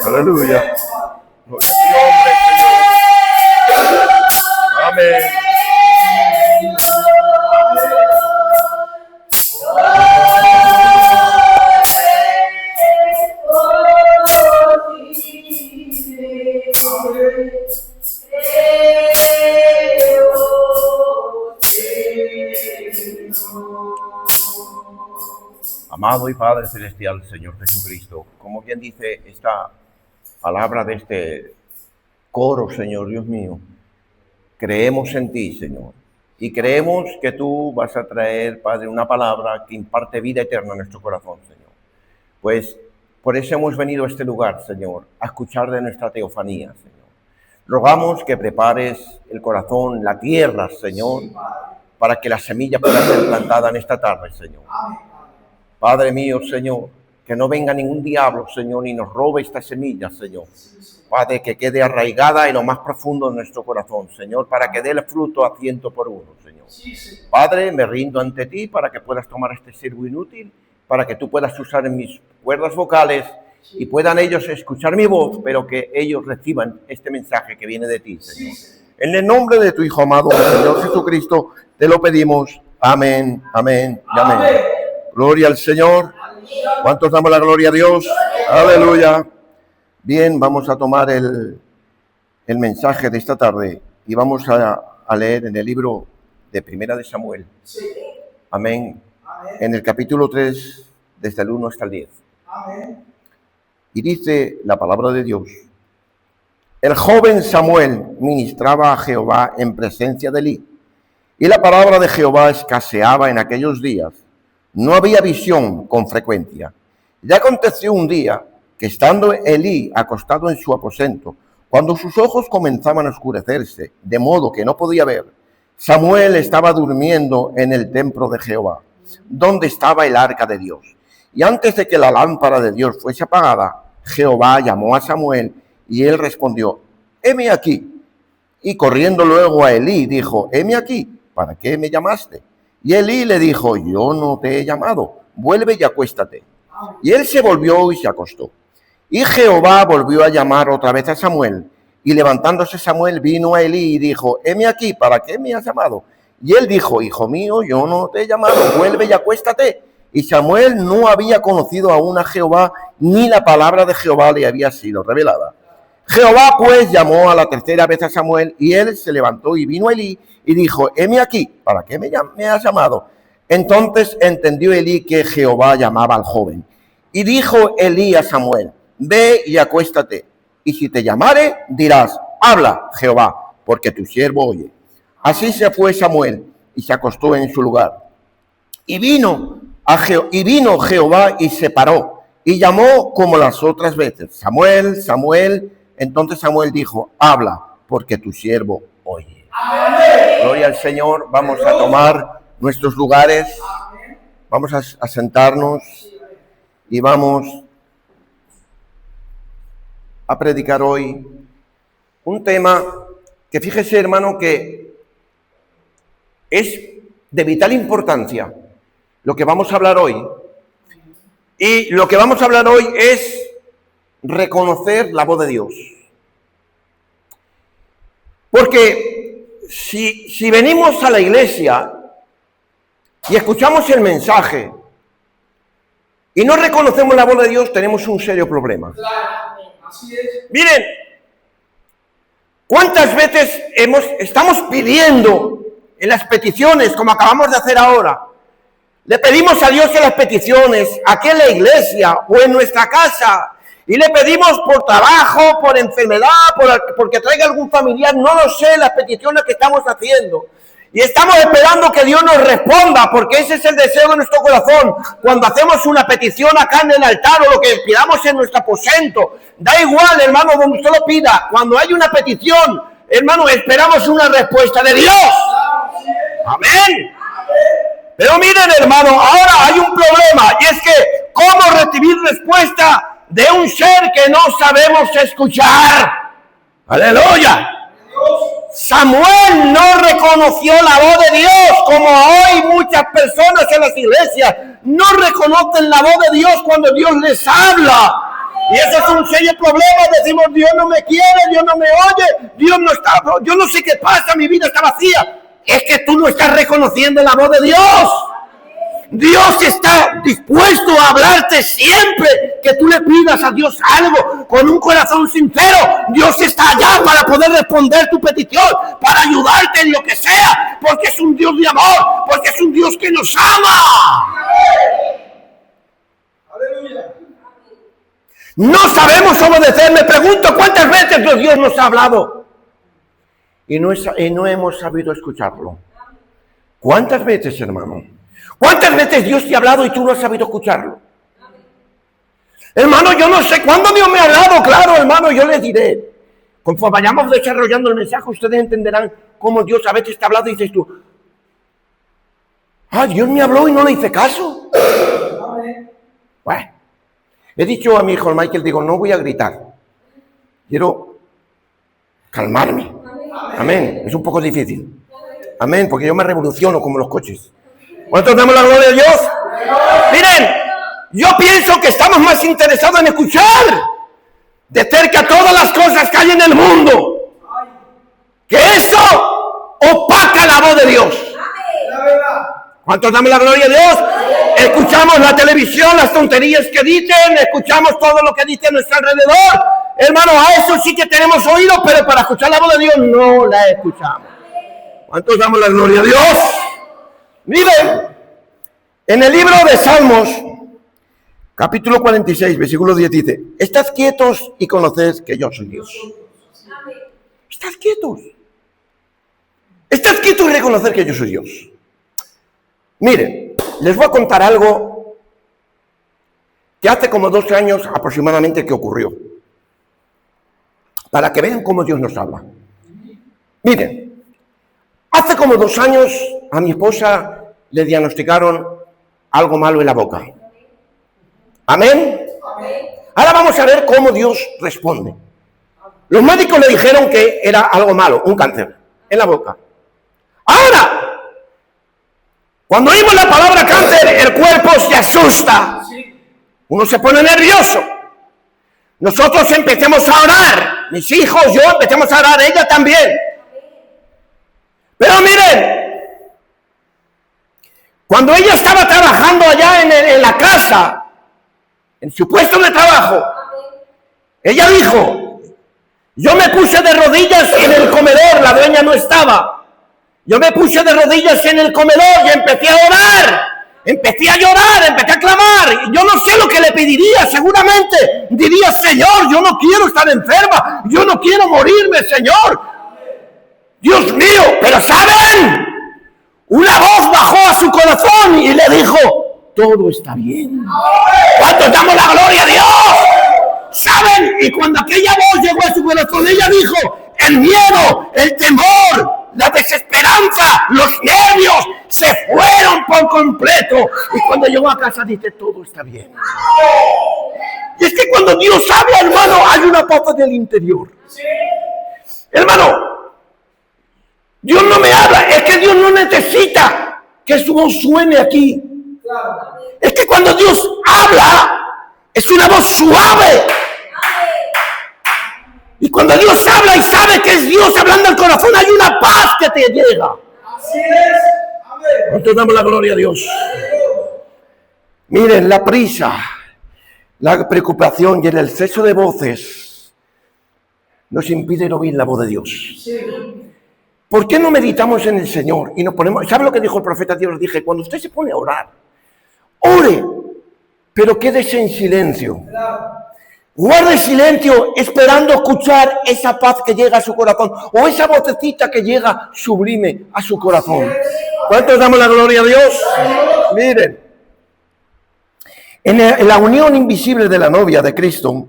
Aleluya. Gloria a tu nombre, Señor. Amén. Amado y Padre Celestial, Señor Jesucristo, como bien dice esta palabra de este coro, Señor Dios mío, creemos en ti, Señor, y creemos que tú vas a traer, Padre, una palabra que imparte vida eterna a nuestro corazón, Señor. Pues por eso hemos venido a este lugar, Señor, a escuchar de nuestra teofanía, Señor. Rogamos que prepares el corazón, la tierra, Señor, para que la semilla pueda ser plantada en esta tarde, Señor. Padre mío, Señor, que no venga ningún diablo, Señor, ni nos robe esta semilla, Señor. Padre, que quede arraigada en lo más profundo de nuestro corazón, Señor, para que dé el fruto a 100 por 1, Señor. Padre, me rindo ante ti para que puedas tomar este siervo inútil, para que tú puedas usar en mis cuerdas vocales y puedan ellos escuchar mi voz, pero que ellos reciban este mensaje que viene de ti, Señor. En el nombre de tu Hijo amado, Señor Jesucristo, te lo pedimos. Amén, amén y amén. Gloria al Señor. ¿Cuántos damos la gloria a Dios? Aleluya. Bien, vamos a tomar el mensaje de esta tarde y vamos a leer en el libro de Primera de Samuel. Amén. En el capítulo 3, desde el 1 hasta el 10. Y dice la palabra de Dios: el joven Samuel ministraba a Jehová en presencia de Elí, y la palabra de Jehová escaseaba en aquellos días. No había visión con frecuencia. Y aconteció un día que, estando Elí acostado en su aposento, cuando sus ojos comenzaban a oscurecerse, de modo que no podía ver, Samuel estaba durmiendo en el templo de Jehová, donde estaba el arca de Dios. Y antes de que la lámpara de Dios fuese apagada, Jehová llamó a Samuel, y él respondió: heme aquí. Y corriendo luego a Elí, dijo: heme aquí, ¿para qué me llamaste? Y Elí le dijo: yo no te he llamado, vuelve y acuéstate. Y él se volvió y se acostó. Y Jehová volvió a llamar otra vez a Samuel. Y levantándose Samuel vino a Elí y dijo: heme aquí, ¿para qué me has llamado? Y él dijo: hijo mío, yo no te he llamado, vuelve y acuéstate. Y Samuel no había conocido aún a Jehová, ni la palabra de Jehová le había sido revelada. Jehová pues llamó a la tercera vez a Samuel, y él se levantó y vino a Elí y dijo: heme aquí, ¿para qué me has llamado? Entonces entendió Elí que Jehová llamaba al joven. Y dijo Elí a Samuel: ve y acuéstate, y si te llamare, dirás: habla, Jehová, porque tu siervo oye. Así se fue Samuel y se acostó en su lugar. Y vino Jehová y se paró, y llamó como las otras veces: Samuel, Samuel. Entonces Samuel dijo: habla, porque tu siervo oye. Amén. Gloria al Señor. Vamos a tomar nuestros lugares, vamos a sentarnos y vamos a predicar hoy un tema que, fíjese, hermano, que es de vital importancia lo que vamos a hablar hoy. Y lo que vamos a hablar hoy es reconocer la voz de Dios. Porque si venimos a la iglesia y escuchamos el mensaje y no reconocemos la voz de Dios, tenemos un serio problema. Miren, ¿cuántas veces estamos pidiendo en las peticiones, como acabamos de hacer ahora? Le pedimos a Dios en las peticiones, aquí en la iglesia o en nuestra casa, y le pedimos por trabajo, por enfermedad, porque traiga algún familiar, no lo sé, las peticiones que estamos haciendo. Y estamos esperando que Dios nos responda, porque ese es el deseo de nuestro corazón. Cuando hacemos una petición acá en el altar o lo que pidamos en nuestro aposento, da igual, hermano, donde usted lo pida. Cuando hay una petición, hermano, esperamos una respuesta de Dios. Amén. Pero miren, hermano, ahora hay un problema, y es que ¿cómo recibir respuesta de un ser que no sabemos escuchar? ¡Aleluya! Samuel no reconoció la voz de Dios, como hoy muchas personas personas en las iglesias no reconocen la voz de Dios cuando Dios les habla. Y eso es un serio problema. Decimos, Dios no me quiere, Dios no me oye, Dios no está, yo no sé qué pasa, mi vida está vacía. Es que tú no estás reconociendo la voz de Dios. Dios está dispuesto a hablarte siempre que tú le pidas a Dios algo con un corazón sincero. Dios está allá para poder responder tu petición, para ayudarte en lo que sea, porque es un Dios de amor, porque es un Dios que nos ama. Aleluya. No sabemos obedecer. Me pregunto cuántas veces Dios nos ha hablado y no hemos sabido escucharlo. ¿Cuántas veces, hermano? ¿Cuántas veces Dios te ha hablado y tú no has sabido escucharlo? Hermano, yo no sé cuándo Dios me ha hablado. Claro, hermano, yo les diré. Conforme vayamos desarrollando el mensaje, ustedes entenderán cómo Dios a veces te ha hablado y dices tú, Dios me habló y no le hice caso. Bueno, he dicho a mi hijo Michael, digo, no voy a gritar. Quiero calmarme. Amén. Es un poco difícil. Amén, porque yo me revoluciono como los coches. ¿Cuántos damos la gloria a Dios? Miren, yo pienso que estamos más interesados en escuchar de cerca todas las cosas que hay en el mundo. Que eso opaca la voz de Dios. ¿Cuántos damos la gloria a Dios? Escuchamos la televisión, las tonterías que dicen, escuchamos todo lo que dice a nuestro alrededor. Hermano, a eso sí que tenemos oído, pero para escuchar la voz de Dios no la escuchamos. ¿Cuántos damos la gloria a Dios? Miren, en el libro de Salmos, capítulo 46, versículo 10 dice, estad quietos y conoced que yo soy Dios. Estad quietos. Estad quietos y reconocer que yo soy Dios. Miren, les voy a contar algo que hace como 2 años aproximadamente que ocurrió. Para que vean cómo Dios nos habla. Miren. Hace como 2 años a mi esposa le diagnosticaron algo malo en la boca. ¿Amén? Ahora vamos a ver cómo Dios responde. Los médicos le dijeron que era algo malo, un cáncer en la boca. Ahora, cuando oímos la palabra cáncer, el cuerpo se asusta. Uno se pone nervioso. Nosotros empecemos a orar. Mis hijos, yo empecemos a orar, ella también. Pero miren, cuando ella estaba trabajando allá en la casa, en su puesto de trabajo, ella dijo, yo me puse de rodillas en el comedor, la dueña no estaba, yo me puse de rodillas en el comedor y empecé a orar, empecé a llorar, empecé a clamar, yo no sé lo que le pediría, seguramente diría, Señor, yo no quiero estar enferma, yo no quiero morirme, Señor. Dios mío, pero ¿saben? Una voz bajó a su corazón y le dijo, todo está bien. ¿Cuántos damos la gloria a Dios? ¿Saben? Y cuando aquella voz llegó a su corazón, ella dijo, el miedo, el temor, la desesperanza, los nervios se fueron por completo. Y cuando llegó a casa dice, todo está bien. Y es que cuando Dios habla, hermano, hay una paz del interior. Hermano, Dios no me habla, es que Dios no necesita que su voz suene aquí. Es que cuando Dios habla, es una voz suave. Y cuando Dios habla y sabe que es Dios hablando al corazón, hay una paz que te llega. Así es. Amén. Nosotros damos la gloria a Dios. Miren, la prisa, la preocupación y el exceso de voces nos impiden oír la voz de Dios. Sí. ¿Por qué no meditamos en el Señor y nos ponemos? ¿Sabe lo que dijo el profeta? Dios dije, cuando usted se pone a orar, ore, pero quédese en silencio. Guarde silencio esperando escuchar esa paz que llega a su corazón o esa vocecita que llega sublime a su corazón. ¿Cuántos damos la gloria a Dios? Miren, en la unión invisible de la novia de Cristo,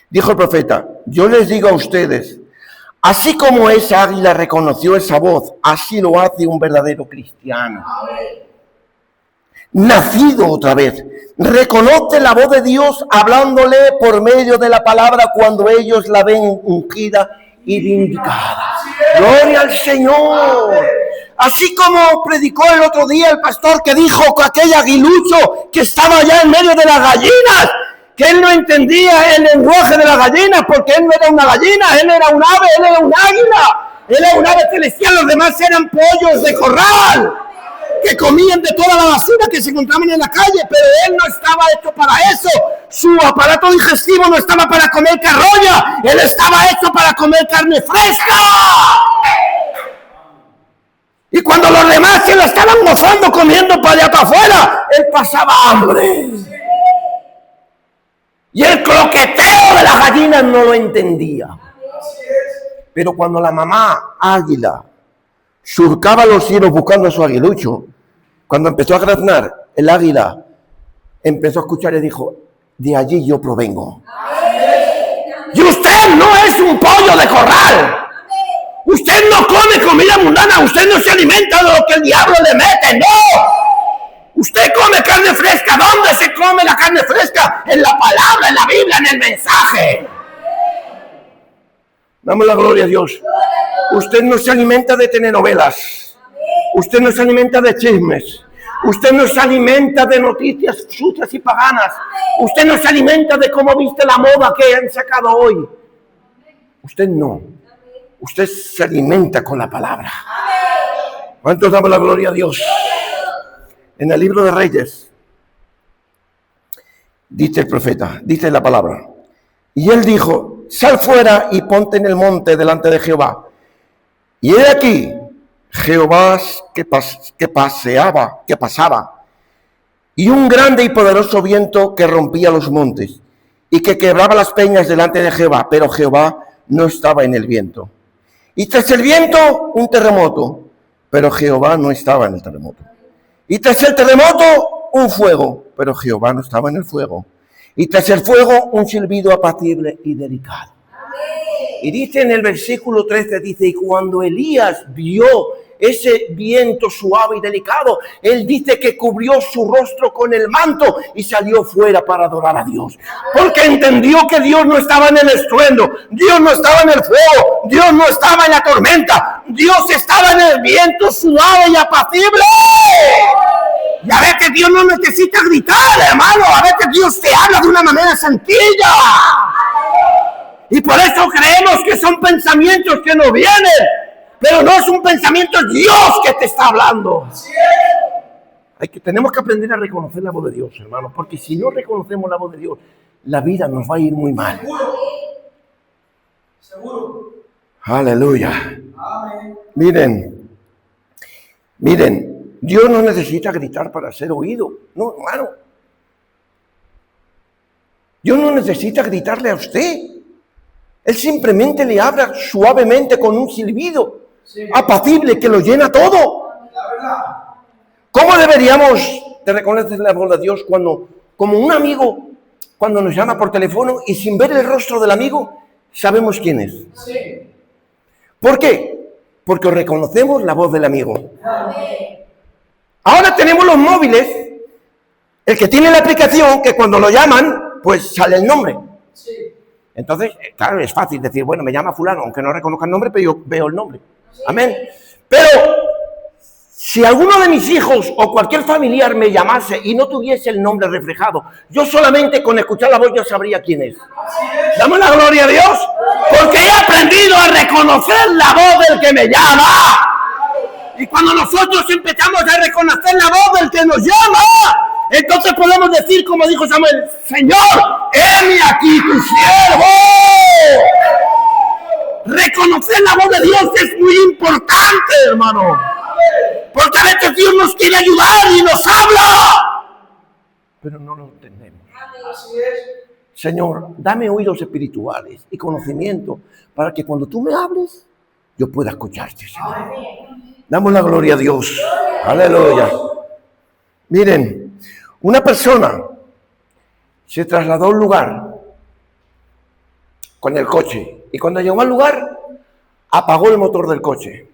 dijo el profeta, yo les digo a ustedes, así como esa águila reconoció esa voz, así lo hace un verdadero cristiano. Nacido otra vez, reconoce la voz de Dios hablándole por medio de la palabra cuando ellos la ven ungida y vindicada. Gloria al Señor. Así como predicó el otro día el pastor que dijo que aquel aguilucho que estaba allá en medio de las gallinas, que él no entendía el lenguaje de las gallinas porque él no era una gallina, él era un ave, él era un águila, él era un ave celestial, los demás eran pollos de corral que comían de toda la basura que se encontraban en la calle, pero él no estaba hecho para eso. Su aparato digestivo no estaba para comer carroña, él estaba hecho para comer carne fresca. Y cuando los demás se lo estaban gozando comiendo para allá para afuera, él pasaba hambre. Y el croqueteo de las gallinas no lo entendía. Pero cuando la mamá águila surcaba los cielos buscando a su aguilucho, cuando empezó a graznar, el águila empezó a escuchar y dijo, de allí yo provengo. Y usted no es un pollo de corral. Usted no come comida mundana, usted no se alimenta de lo que el diablo le mete, no. Usted come carne fresca. ¿Dónde se come la carne fresca? En la palabra, en la Biblia, en el mensaje. Damos la gloria a Dios. Usted no se alimenta de telenovelas. Usted no se alimenta de chismes. Usted no se alimenta de noticias sucias y paganas. Usted no se alimenta de cómo viste la moda que han sacado hoy. Usted no. Usted se alimenta con la palabra. ¿Cuántos damos la gloria a Dios? En el libro de Reyes, dice el profeta, dice la palabra. Y él dijo, sal fuera y ponte en el monte delante de Jehová. Y he aquí, Jehová que pasaba, y un grande y poderoso viento que rompía los montes, y que quebraba las peñas delante de Jehová, pero Jehová no estaba en el viento. Y tras el viento, un terremoto, pero Jehová no estaba en el terremoto. Y tras el terremoto, un fuego, pero Jehová no estaba en el fuego. Y tras el fuego, un silbido apacible y delicado. Y dice en el versículo 13, dice, y cuando Elías vio ese viento suave y delicado, él dice que cubrió su rostro con el manto y salió fuera para adorar a Dios. Porque entendió que Dios no estaba en el estruendo, Dios no estaba en el fuego, Dios no estaba en la tormenta, Dios estaba en el viento suave y apacible. Y a veces Dios no necesita gritar, hermano, a veces Dios te habla de una manera sencilla. Y por eso creemos que son pensamientos que nos vienen. Pero no es un pensamiento, es Dios que te está hablando. Tenemos que aprender a reconocer la voz de Dios, hermano, porque si no reconocemos la voz de Dios, la vida nos va a ir muy mal. Seguro. Aleluya. Amén. Miren, Dios no necesita gritar para ser oído. No, hermano. Dios no necesita gritarle a usted. Él simplemente le habla suavemente con un silbido apacible que lo llena todo. ¿Cómo deberíamos de reconocer la voz de Dios como un amigo, cuando nos llama por teléfono y sin ver el rostro del amigo, sabemos quién es? ¿Por qué? Porque reconocemos la voz del amigo. Ahora tenemos los móviles, el que tiene la aplicación, que cuando lo llaman, pues sale el nombre. Entonces, claro, es fácil decir, bueno, me llama fulano, aunque no reconozca el nombre, pero yo veo el nombre. Amén. Pero si alguno de mis hijos o cualquier familiar me llamase y no tuviese el nombre reflejado, yo solamente con escuchar la voz yo sabría quién es. Damos la gloria a Dios, porque he aprendido a reconocer la voz del que me llama. Y cuando nosotros empezamos a reconocer la voz del que nos llama, entonces podemos decir, como dijo Samuel, Señor, heme aquí tu siervo. Reconocer la voz de Dios es muy importante, hermano. Porque a veces Dios nos quiere ayudar y nos habla, pero no lo entendemos. Señor, dame oídos espirituales y conocimiento para que cuando tú me hables, yo pueda escucharte, Señor. Damos la gloria a Dios. Aleluya. Miren, una persona se trasladó a un lugar con el coche y cuando llegó al lugar apagó el motor del coche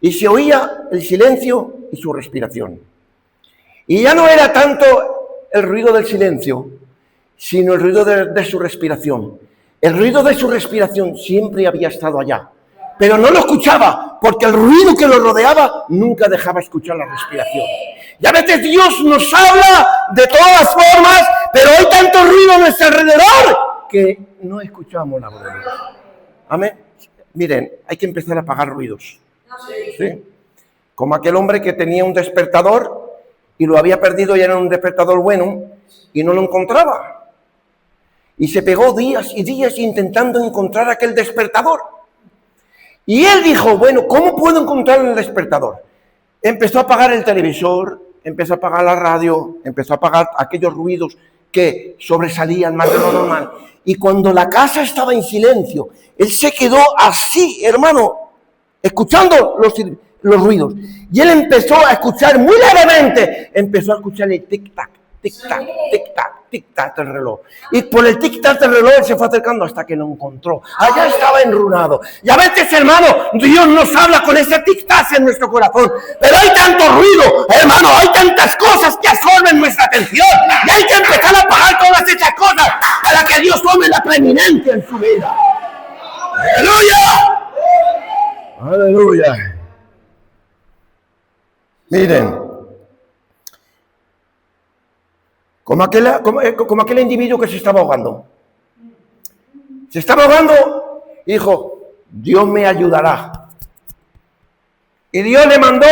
y se oía el silencio y su respiración. Y ya no era tanto el ruido del silencio, sino el ruido de su respiración. El ruido de su respiración siempre había estado allá, pero no lo escuchaba, porque el ruido que lo rodeaba nunca dejaba escuchar la respiración. Y a veces Dios nos habla de todas formas, pero hay tanto ruido a nuestro alrededor que no escuchamos la voz de Dios. Amén. Miren, hay que empezar a apagar ruidos. ¿Sí? Como aquel hombre que tenía un despertador y lo había perdido y era un despertador bueno y no lo encontraba. Y se pegó días y días intentando encontrar aquel despertador. Y él dijo, bueno, ¿cómo puedo encontrar el despertador? Empezó a apagar el televisor, empezó a apagar la radio, empezó a apagar aquellos ruidos que sobresalían más de lo normal. Y cuando la casa estaba en silencio, él se quedó así, hermano, escuchando los ruidos. Y él empezó a escuchar muy levemente, empezó a escuchar el tic-tac, tic-tac, tic-tac, tic-tac del reloj. Y por el tic-tac del reloj él se fue acercando hasta que lo encontró. Allá estaba enrunado. Y a veces, hermano, Dios nos habla con ese tic-tac en nuestro corazón. Pero hay tanto ruido, hermano, hay tantas cosas que absorben nuestra atención. Y hay que empezar a apagar todas esas cosas para que Dios tome la preeminencia en su vida. ¡Aleluya! ¡Aleluya! Miren. Como aquel individuo que se estaba ahogando. Se estaba ahogando y dijo, Dios me ayudará. Y Dios le mandó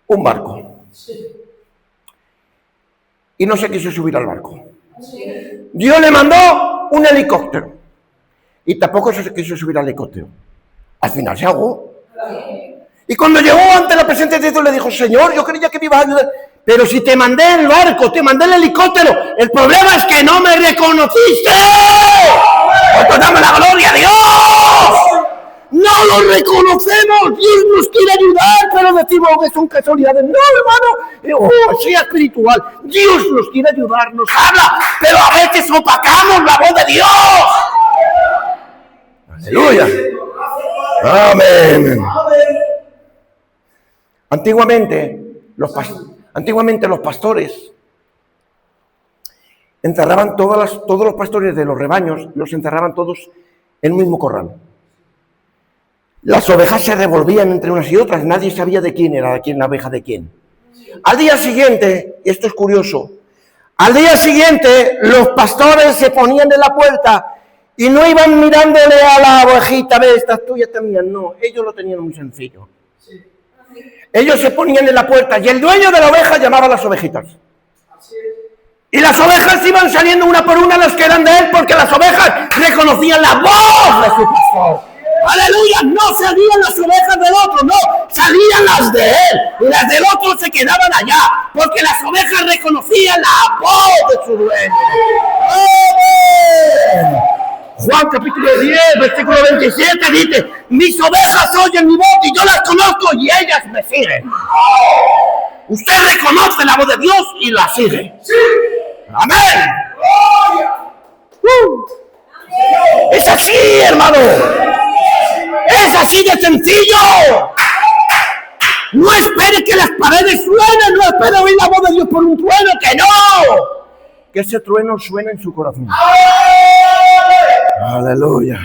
un barco. Y no se quiso subir al barco. Dios le mandó un helicóptero. Y tampoco se quiso subir al helicóptero. Al final se ahogó. Y cuando llegó ante la presencia de Dios le dijo, Señor, yo creía que me ibas a ayudar. Pero si te mandé el barco, te mandé el helicóptero, el problema es que no me reconociste. ¡Pues dame la gloria a Dios! No lo reconocemos. Dios nos quiere ayudar, pero decimos que son casualidades. No, hermano, sea espiritual. Dios nos quiere ayudar, nos habla, pero a veces opacamos la voz de Dios. ¡Aleluya! Amén. Antiguamente los pastores encerraban todos los pastores de los rebaños, los encerraban todos en un mismo corral. Las ovejas se revolvían entre unas y otras, nadie sabía de quién era la oveja de quién. Al día siguiente, esto es curioso, al día siguiente los pastores se ponían en la puerta y no iban mirándole a la ovejita, ve, esta es tuya, esta es mía, no, ellos lo tenían muy sencillo. Ellos se ponían en la puerta y el dueño de la oveja llamaba a las ovejitas. Y las ovejas iban saliendo una por una las que eran de él porque las ovejas reconocían la voz de su pastor. ¡Aleluya! No salían las ovejas del otro, no, salían las de él. Y las del otro se quedaban allá porque las ovejas reconocían la voz de su dueño. ¡Amén! Juan capítulo 10, versículo 27 dice, mis ovejas oyen mi voz y yo las conozco y ellas me siguen. Usted reconoce la voz de Dios y la sigue. Amén. Es así, hermano. Es así de sencillo. No espere que las paredes suenen, no espere oír la voz de Dios por un trueno, que no. Que ese trueno suene en su corazón. Aleluya.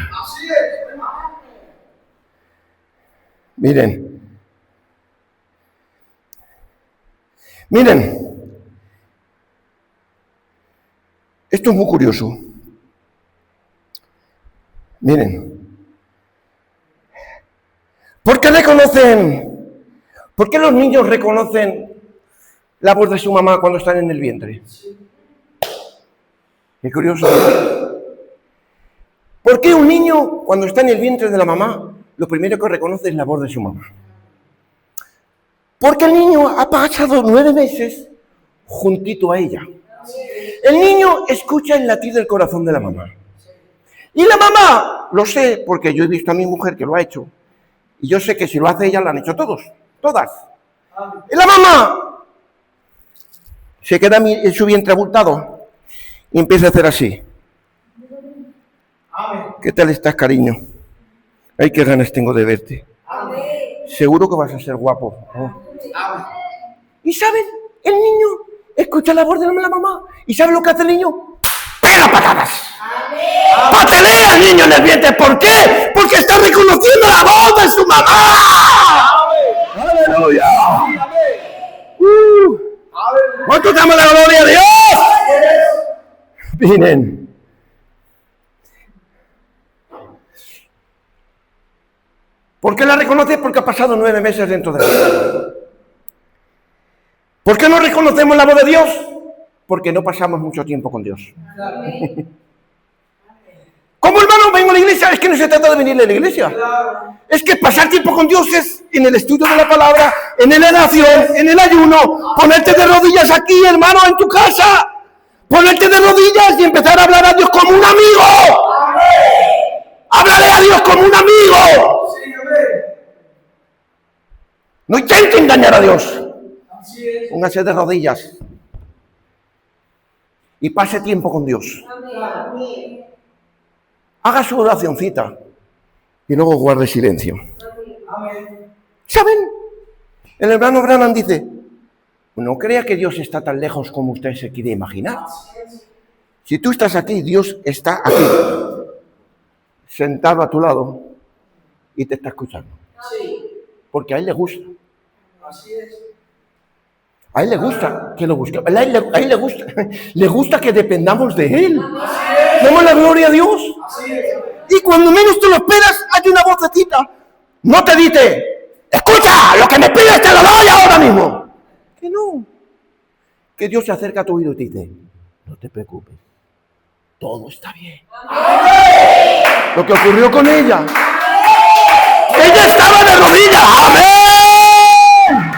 Miren. Esto es muy curioso. Miren. ¿Por qué los niños reconocen la voz de su mamá cuando están en el vientre? Qué curioso. ¿Por qué un niño, cuando está en el vientre de la mamá, lo primero que reconoce es la voz de su mamá? Porque el niño ha pasado 9 meses juntito a ella. El niño escucha el latir del corazón de la mamá. Y la mamá, lo sé, porque yo he visto a mi mujer que lo ha hecho. Y yo sé que si lo hace ella, lo han hecho todas. Y la mamá se queda en su vientre abultado y empieza a hacer así. ¿Qué tal estás, cariño? Ay, qué ganas tengo de verte. Seguro que vas a ser guapo. ¿Y saben? El niño escucha la voz de la mamá. ¿Y saben lo que hace el niño? ¡Pega patadas! Patalea el niño en el vientre. ¿Por qué? Porque está reconociendo la voz de su mamá. Aleluya. ¿Cuántos damos la gloria a Dios? Miren. ¿Por qué la reconoce? Porque ha pasado 9 meses dentro de ella. ¿Por qué no reconocemos la voz de Dios? Porque no pasamos mucho tiempo con Dios. ¿Cómo, hermano, vengo a la iglesia? Es que no se trata de venir a la iglesia. Es que pasar tiempo con Dios es en el estudio de la palabra, en la oración, en el ayuno, ponerte de rodillas aquí, hermano, en tu casa. Ponerte de rodillas y empezar a hablar a Dios como un amigo. Háblale a Dios como un amigo. No intente engañar a Dios. Póngase de rodillas y pase tiempo con Dios. Haga su oracioncita y luego guarde silencio. ¿Saben? El hermano Branham dice: no crea que Dios está tan lejos como usted se quiere imaginar. Si tú estás aquí, Dios está aquí, sentado a tu lado y te está escuchando. Porque a Él le gusta. A Él le gusta que lo busquemos. A Él le gusta que dependamos de Él. Demos la gloria a Dios. Y cuando menos tú lo esperas, hay una vocecita. No te dice: escucha, lo que me pides te lo doy ahora mismo. Que no. Que Dios se acerca a tu oído y te dice: no te preocupes, todo está bien. Lo que ocurrió con ella. Ella estaba de rodillas. ¡Amén!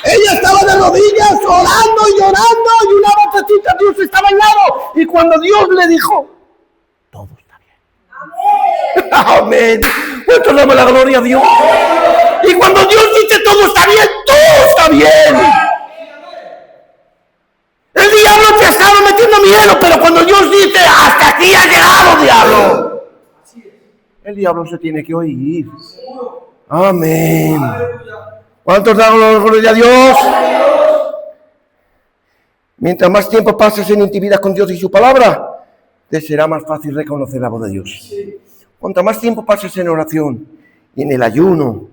Ella estaba de rodillas, orando y llorando, y una vocecita, Dios estaba al lado. Y cuando Dios le dijo: todo está bien. Amén. ¿Cuánto damos la gloria a Dios? Y cuando Dios dice todo está bien, todo está bien. El diablo te estaba metiendo miedo, pero cuando Dios dice: hasta aquí ha llegado, diablo, el diablo se tiene que oír. Amén. ¿Cuántos damos la gloria a Dios? Mientras más tiempo pases en intimidad con Dios y su palabra, te será más fácil reconocer la voz de Dios. Cuanto más tiempo pases en oración y en el ayuno,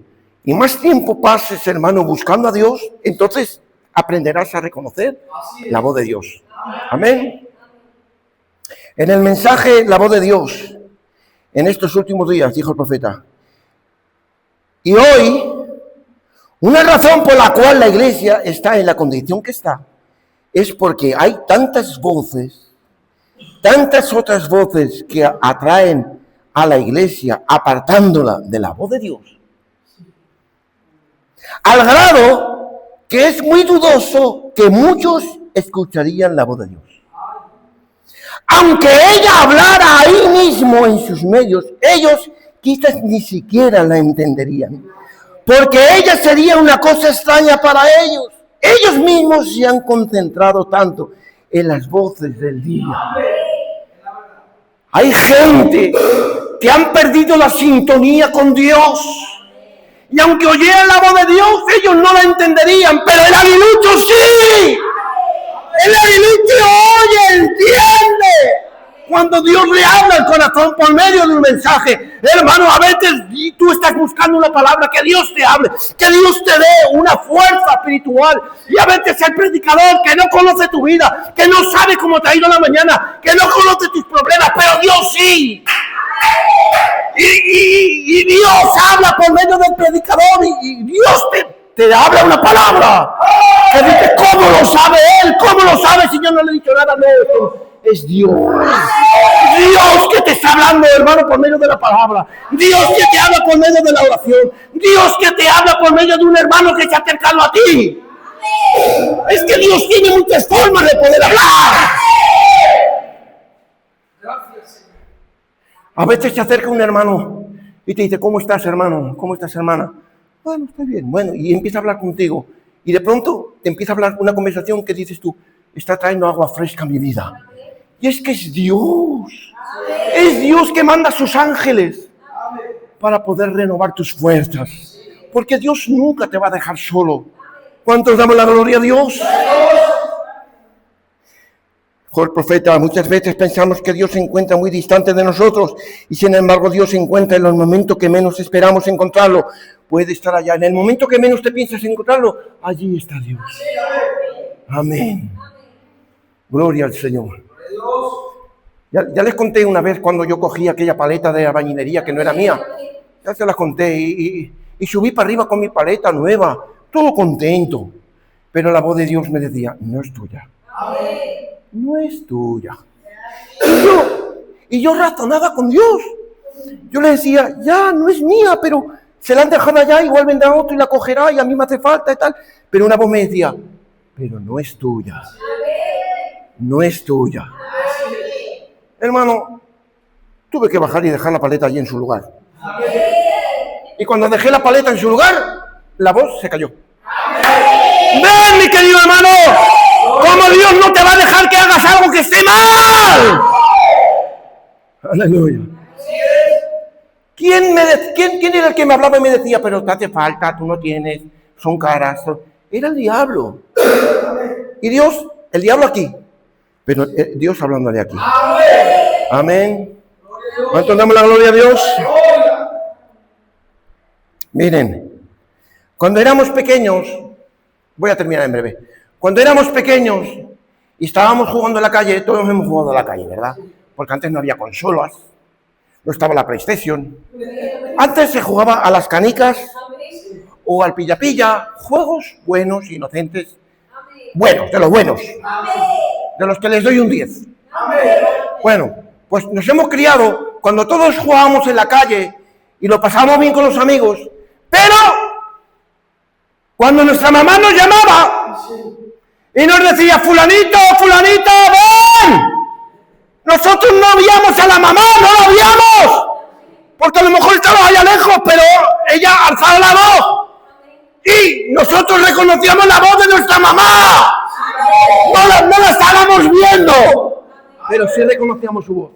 y más tiempo pases, hermano, buscando a Dios, entonces aprenderás a reconocer la voz de Dios. Amén. En el mensaje, la voz de Dios, en estos últimos días, dijo el profeta. Y hoy, una razón por la cual la iglesia está en la condición que está, es porque hay tantas voces, tantas otras voces que atraen a la iglesia, apartándola de la voz de Dios. Al grado que es muy dudoso que muchos escucharían la voz de Dios. Aunque ella hablara ahí mismo en sus medios, ellos quizás ni siquiera la entenderían. Porque ella sería una cosa extraña para ellos. Ellos mismos se han concentrado tanto en las voces del día. Hay gente que han perdido la sintonía con Dios. Y aunque oyeran la voz de Dios, ellos no la entenderían. Pero el aguilucho sí. El aguilucho oye, entiende. Cuando Dios le habla al corazón por medio de un mensaje. Hermano, a veces tú estás buscando una palabra, que Dios te hable, que Dios te dé una fuerza espiritual. Y a veces el predicador que no conoce tu vida, que no sabe cómo te ha ido la mañana, que no conoce tus problemas, pero Dios sí. Y Dios habla por medio del predicador y Dios te habla una palabra. Que dice: ¿cómo lo sabe Él? ¿Cómo lo sabe si yo no le he dicho nada? No, es Dios. Dios que te está hablando, hermano, por medio de la palabra. Dios que te habla por medio de la oración. Dios que te habla por medio de un hermano que se ha acercado a ti. Es que Dios tiene muchas formas de poder hablar. A veces se acerca un hermano y te dice: ¿cómo estás, hermano? ¿Cómo estás, hermana? Bueno, estoy bien. Bueno, y empieza a hablar contigo. Y de pronto te empieza a hablar una conversación que dices tú: está trayendo agua fresca a mi vida. Y es que es Dios. Es Dios que manda a sus ángeles para poder renovar tus fuerzas. Porque Dios nunca te va a dejar solo. ¿Cuántos damos la gloria a Dios? Dijo el profeta, muchas veces pensamos que Dios se encuentra muy distante de nosotros y sin embargo Dios se encuentra en los momentos que menos esperamos encontrarlo. Puede estar allá. En el momento que menos te piensas encontrarlo, allí está Dios. Amén. Gloria al Señor. Ya les conté una vez cuando yo cogí aquella paleta de albañilería que no era mía. Ya se las conté y subí para arriba con mi paleta nueva, todo contento. Pero la voz de Dios me decía, no es tuya. No es tuya. Y yo razonaba con Dios. Yo le decía, ya, no es mía, pero se la han dejado allá, igual vendrá otro y la cogerá y a mí me hace falta y tal. Pero una voz me decía, pero no es tuya. No es tuya. Hermano, tuve que bajar y dejar la paleta allí en su lugar. Y cuando dejé la paleta en su lugar, la voz se cayó. ¡Ven, mi querido hermano! ¿Cómo Dios no te va a dejar que hagas algo que esté mal? Aleluya. ¿Quién era el que me hablaba y me decía, pero te hace falta, tú no tienes, son caras? Era el diablo. Y Dios, el diablo aquí, pero Dios hablándole aquí. Amén. ¿Cuánto damos la gloria a Dios? Miren, cuando éramos pequeños, voy a terminar en breve. Cuando éramos pequeños y estábamos jugando en la calle, todos hemos jugado en la calle, ¿verdad? Porque antes no había consolas, no estaba la PlayStation. Antes se jugaba a las canicas o al pilla-pilla, juegos buenos, inocentes, buenos, de los buenos, de los que les doy un 10. Bueno, pues nos hemos criado cuando todos jugábamos en la calle y lo pasábamos bien con los amigos, pero cuando nuestra mamá nos llamaba y nos decía, fulanito, fulanita, ven, nosotros no veíamos a la mamá, no la veíamos, porque a lo mejor estaba allá lejos, pero ella alzaba la voz y nosotros reconocíamos la voz de nuestra mamá. No la estábamos viendo, pero sí reconocíamos su voz.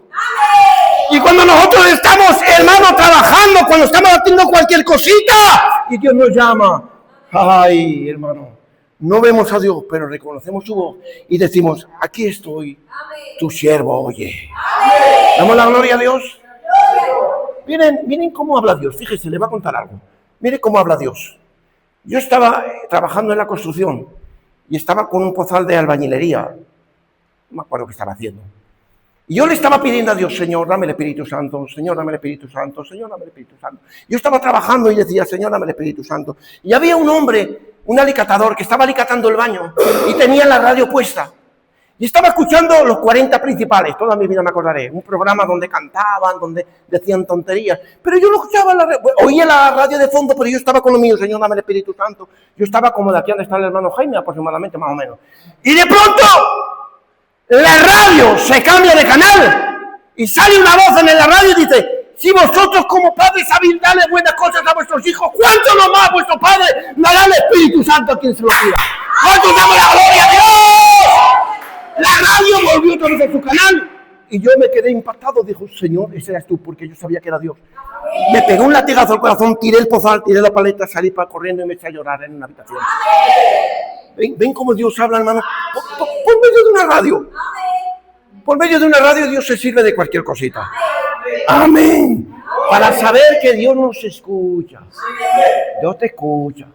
Y cuando nosotros estamos, hermano, trabajando, cuando estamos haciendo cualquier cosita y Dios nos llama, ay, hermano, no vemos a Dios, pero reconocemos su voz y decimos, aquí estoy, tu siervo oye. Damos la gloria a Dios. Miren cómo habla Dios. Fíjese, le voy a contar algo. Miren cómo habla Dios. Yo estaba trabajando en la construcción y estaba con un pozal de albañilería. No me acuerdo qué estaba haciendo. Y yo le estaba pidiendo a Dios, Señor, dame el Espíritu Santo, Señor, dame el Espíritu Santo, Señor, dame el Espíritu Santo. Yo estaba trabajando y decía, Señor, dame el Espíritu Santo. Y había un hombre, un alicatador, que estaba alicatando el baño y tenía la radio puesta. Y estaba escuchando los 40 principales, toda mi vida me acordaré, un programa donde cantaban, donde decían tonterías. Pero yo lo escuchaba, oía la radio de fondo, pero yo estaba con lo mío, Señor, dame el Espíritu Santo. Yo estaba como de aquí donde está el hermano Jaime, aproximadamente, más o menos. Y de pronto, la radio se cambia de canal y sale una voz en la radio y dice, si vosotros como padres sabéis darle buenas cosas a vuestros hijos, ¿cuánto no más vuestro Padre dará el Espíritu Santo a quien se lo pida? ¿Cuánto damos la gloria a Dios? La radio volvió otra vez a su canal y yo me quedé impactado. Dijo, Señor, ese eras tú, porque yo sabía que era Dios. Me pegó un latigazo al corazón, tiré el pozal, tiré la paleta, salí para corriendo y me eché a llorar en una habitación. Ven cómo Dios habla, hermano. Por medio de una radio. Por medio de una radio Dios se sirve de cualquier cosita. Amén. Para saber que Dios nos escucha. Dios te escucha.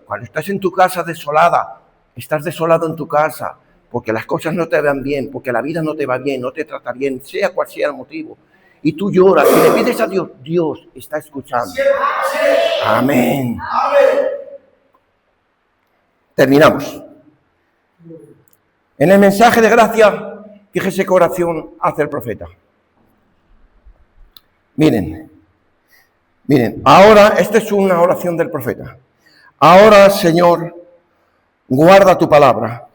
Cuando estás en tu casa desolada, estás desolado en tu casa, porque las cosas no te van bien, porque la vida no te va bien, no te trata bien, sea cual sea el motivo. Y tú lloras y le pides a Dios, Dios está escuchando. Amén. Terminamos. En el mensaje de gracia, fíjese qué oración hace el profeta. Miren, ahora, esta es una oración del profeta. Ahora, Señor, guarda tu palabra.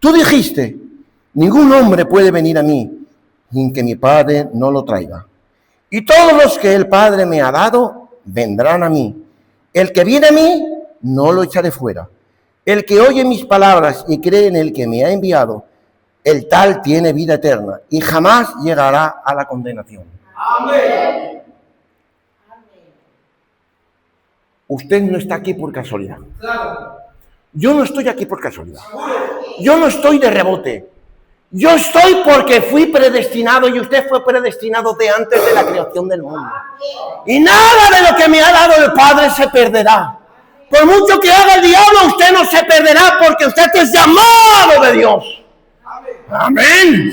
Tú dijiste, ningún hombre puede venir a mí sin que mi Padre no lo traiga. Y todos los que el Padre me ha dado, vendrán a mí. El que viene a mí, no lo echaré fuera. El que oye mis palabras y cree en el que me ha enviado, el tal tiene vida eterna y jamás llegará a la condenación. Amén. Usted no está aquí por casualidad. Yo no estoy aquí por casualidad. Yo no estoy de rebote. Yo estoy porque fui predestinado y usted fue predestinado de antes de la creación del mundo. Y nada de lo que me ha dado el Padre se perderá. Por mucho que haga el diablo, usted no se perderá porque usted es llamado de Dios. Amén.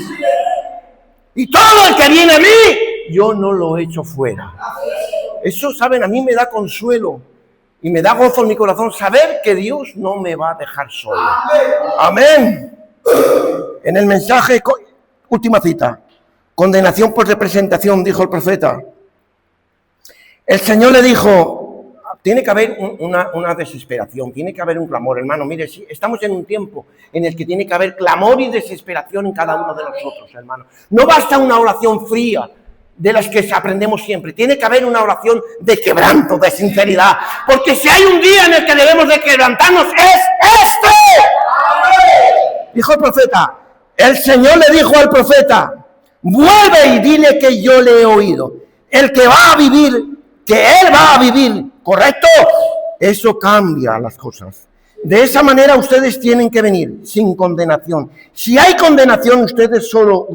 Y todo el que viene a mí, yo no lo echo fuera. Eso, ¿saben? A mí me da consuelo y me da gozo en mi corazón saber que Dios no me va a dejar solo. Amén. En el mensaje, última cita, condenación por representación, dijo el profeta. El Señor le dijo, tiene que haber una desesperación, tiene que haber un clamor, hermano. Mire, sí, estamos en un tiempo en el que tiene que haber clamor y desesperación en cada uno de nosotros, hermano. No basta una oración fría de las que aprendemos siempre. Tiene que haber una oración de quebranto, de sinceridad. Porque si hay un día en el que debemos de quebrantarnos, es este. Dijo el profeta. El Señor le dijo al profeta, vuelve y dile que yo le he oído. El que va a vivir, que él va a vivir, ¿correcto? Eso cambia las cosas. De esa manera ustedes tienen que venir sin condenación. Si hay condenación, ustedes solo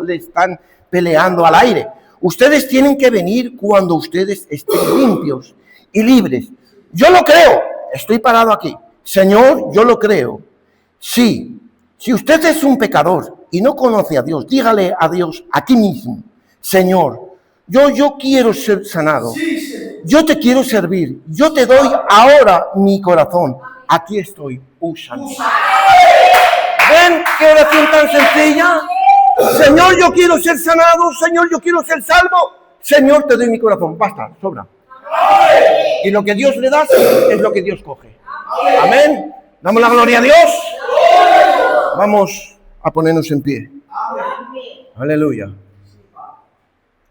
le están peleando al aire. Ustedes tienen que venir cuando ustedes estén limpios y libres. Yo lo creo. Estoy parado aquí. Señor, yo lo creo. Sí. Si usted es un pecador y no conoce a Dios, dígale a Dios aquí mismo, Señor, yo quiero ser sanado, yo te quiero servir, yo te doy ahora mi corazón, aquí estoy, úsame. ¿Ven qué oración tan sencilla? Señor, yo quiero ser sanado, Señor, yo quiero ser salvo, Señor, te doy mi corazón, basta, sobra. Y lo que Dios le da es lo que Dios coge. Amén. Damos la gloria a Dios. Vamos a ponernos en pie. Aleluya.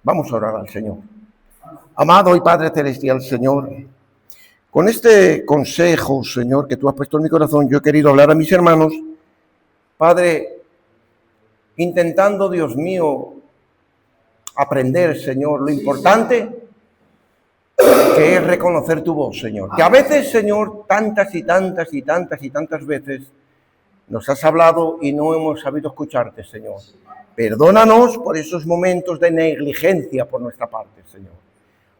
Vamos a orar al Señor. Amado y Padre Celestial, Señor, con este consejo, Señor, que tú has puesto en mi corazón, yo he querido hablar a mis hermanos, Padre, intentando, Dios mío, aprender, Señor, lo importante que es reconocer tu voz, Señor. Que a veces, Señor, tantas veces nos has hablado y no hemos sabido escucharte, Señor. Perdónanos por esos momentos de negligencia por nuestra parte, Señor.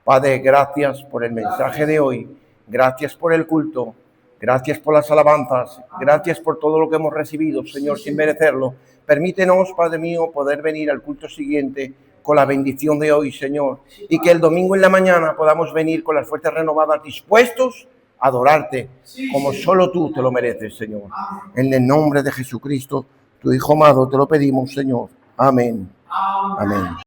Padre, gracias por el mensaje de hoy. Gracias por el culto. Gracias por las alabanzas. Gracias por todo lo que hemos recibido, Señor, sin merecerlo. Permítenos, Padre mío, poder venir al culto siguiente con la bendición de hoy, Señor. Y que el domingo en la mañana podamos venir con las fuerzas renovadas, dispuestos a adorarte como solo tú te lo mereces, Señor. En el nombre de Jesucristo, tu Hijo amado, te lo pedimos, Señor. Amén. Amén.